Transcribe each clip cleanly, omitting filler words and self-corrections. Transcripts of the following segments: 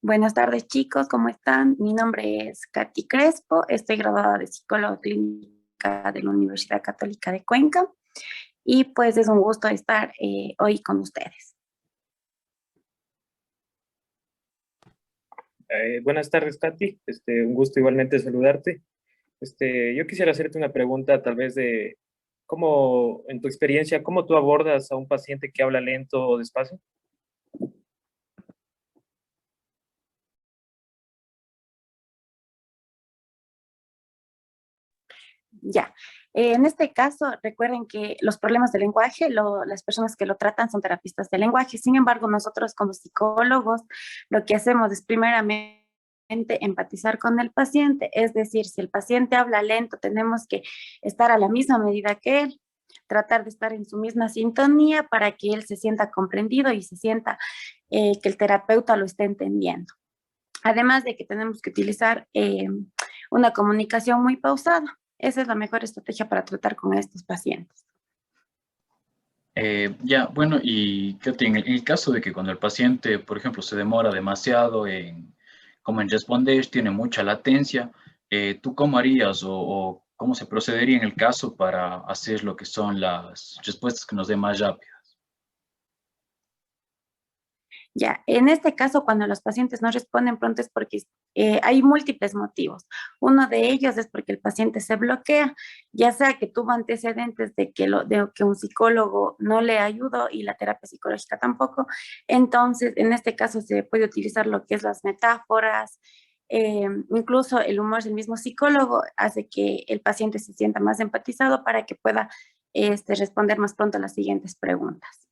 Buenas tardes, chicos, ¿cómo están? Mi nombre es Katy Crespo, estoy graduada de psicóloga clínica de la Universidad Católica de Cuenca y pues es un gusto estar hoy con ustedes. Buenas tardes, Katy. Un gusto igualmente saludarte. Yo quisiera hacerte una pregunta, tal vez de cómo, en tu experiencia, cómo tú abordas a un paciente que habla lento o despacio. Ya, en este caso, recuerden que los problemas del lenguaje, las personas que lo tratan son terapistas del lenguaje. Sin embargo, nosotros como psicólogos, lo que hacemos es primeramente empatizar con el paciente, es decir, si el paciente habla lento, tenemos que estar a la misma medida que él, tratar de estar en su misma sintonía para que él se sienta comprendido y se sienta que el terapeuta lo esté entendiendo. Además de que tenemos que utilizar una comunicación muy pausada. Esa es la mejor estrategia para tratar con estos pacientes. Bueno, y ¿qué tiene? En el caso de que cuando el paciente, por ejemplo, se demora demasiado como en responder, tiene mucha latencia, ¿tú cómo harías o cómo se procedería en el caso para hacer lo que son las respuestas que nos den más rápido? Ya, en este caso, cuando los pacientes no responden pronto es porque hay múltiples motivos. Uno de ellos es porque el paciente se bloquea, ya sea que tuvo antecedentes de que un psicólogo no le ayudó y la terapia psicológica tampoco. Entonces, en este caso se puede utilizar lo que es las metáforas, incluso el humor del mismo psicólogo hace que el paciente se sienta más empatizado para que pueda responder más pronto a las siguientes preguntas.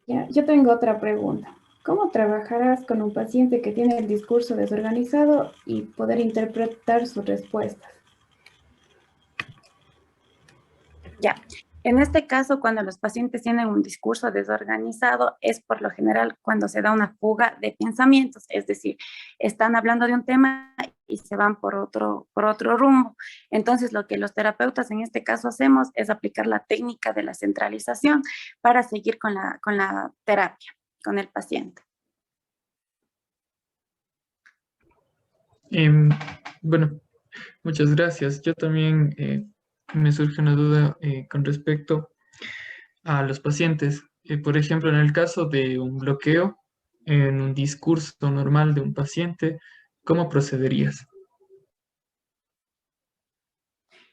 Ya, yo tengo otra pregunta. ¿Cómo trabajarás con un paciente que tiene el discurso desorganizado y poder interpretar sus respuestas? Ya, en este caso, cuando los pacientes tienen un discurso desorganizado, es por lo general cuando se da una fuga de pensamientos, es decir, están hablando de un tema y se van por otro rumbo. Entonces, lo que los terapeutas en este caso hacemos es aplicar la técnica de la centralización para seguir con la terapia, con el paciente. Em, bueno, muchas gracias. Yo también me surge una duda con respecto a los pacientes. Por ejemplo, en el caso de un bloqueo en un discurso normal de un paciente, ¿cómo procederías?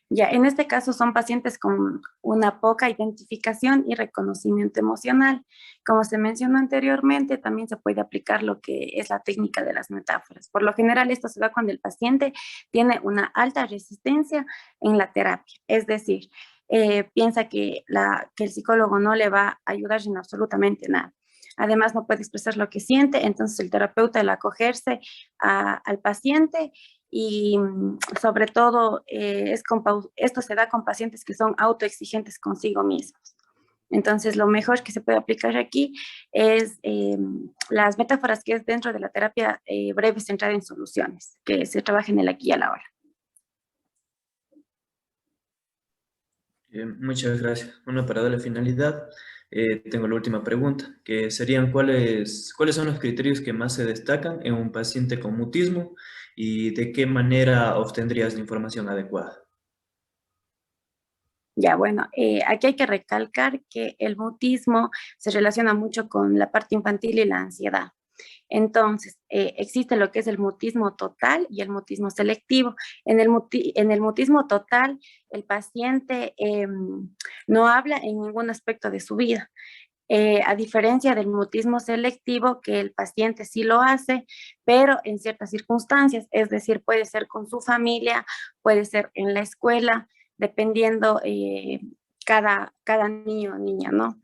Ya, en este caso son pacientes con una poca identificación y reconocimiento emocional. Como se mencionó anteriormente, también se puede aplicar lo que es la técnica de las metáforas. Por lo general, esto se da cuando el paciente tiene una alta resistencia en la terapia, es decir, piensa que el psicólogo no le va a ayudar en absolutamente nada. Además, no puede expresar lo que siente, entonces el terapeuta, al acogerse al paciente, y sobre todo esto se da con pacientes que son autoexigentes consigo mismos. Entonces, lo mejor que se puede aplicar aquí es las metáforas que es dentro de la terapia breve centrada en soluciones, que se trabaja en el aquí y a la hora. Muchas gracias. Bueno, para darle finalidad, tengo la última pregunta, que serían cuáles son los criterios que más se destacan en un paciente con mutismo y de qué manera obtendrías la información adecuada. Ya, bueno, aquí hay que recalcar que el mutismo se relaciona mucho con la parte infantil y la ansiedad. Entonces, existe lo que es el mutismo total y el mutismo selectivo. En el mutismo total, el paciente no habla en ningún aspecto de su vida. A diferencia del mutismo selectivo, que el paciente sí lo hace, pero en ciertas circunstancias, es decir, puede ser con su familia, puede ser en la escuela, dependiendo cada niño o niña, ¿no?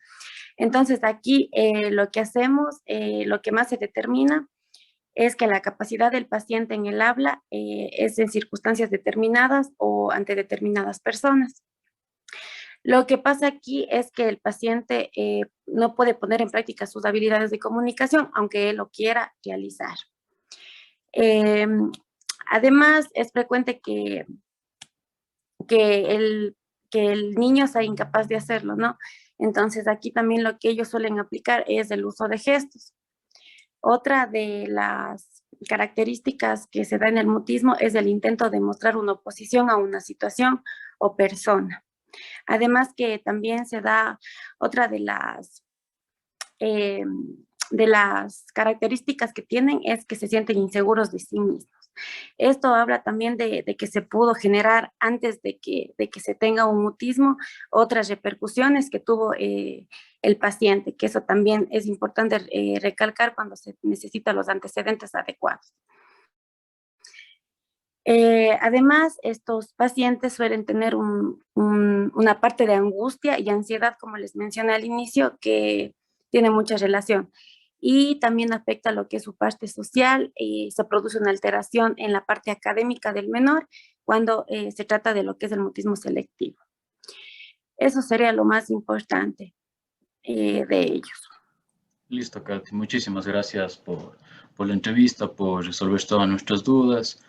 Entonces aquí lo que hacemos, lo que más se determina es que la capacidad del paciente en el habla es en circunstancias determinadas o ante determinadas personas. Lo que pasa aquí es que el paciente no puede poner en práctica sus habilidades de comunicación, aunque él lo quiera realizar. Eh, Además, es frecuente que el, que el niño sea incapaz de hacerlo, ¿no? Entonces, aquí también lo que ellos suelen aplicar es el uso de gestos. Otra de las características que se da en el mutismo es el intento de mostrar una oposición a una situación o persona. Además que también se da otra de las características que tienen es que se sienten inseguros de sí mismos. Esto habla también de que se pudo generar antes de que se tenga un mutismo otras repercusiones que tuvo el paciente, que eso también es importante recalcar cuando se necesitan los antecedentes adecuados. Además, estos pacientes suelen tener una parte de angustia y ansiedad, como les mencioné al inicio, que tiene mucha relación. Y también afecta lo que es su parte social y se produce una alteración en la parte académica del menor cuando se trata de lo que es el mutismo selectivo. Eso sería lo más importante de ellos. Listo, Katy. Muchísimas gracias por la entrevista, por resolver todas nuestras dudas.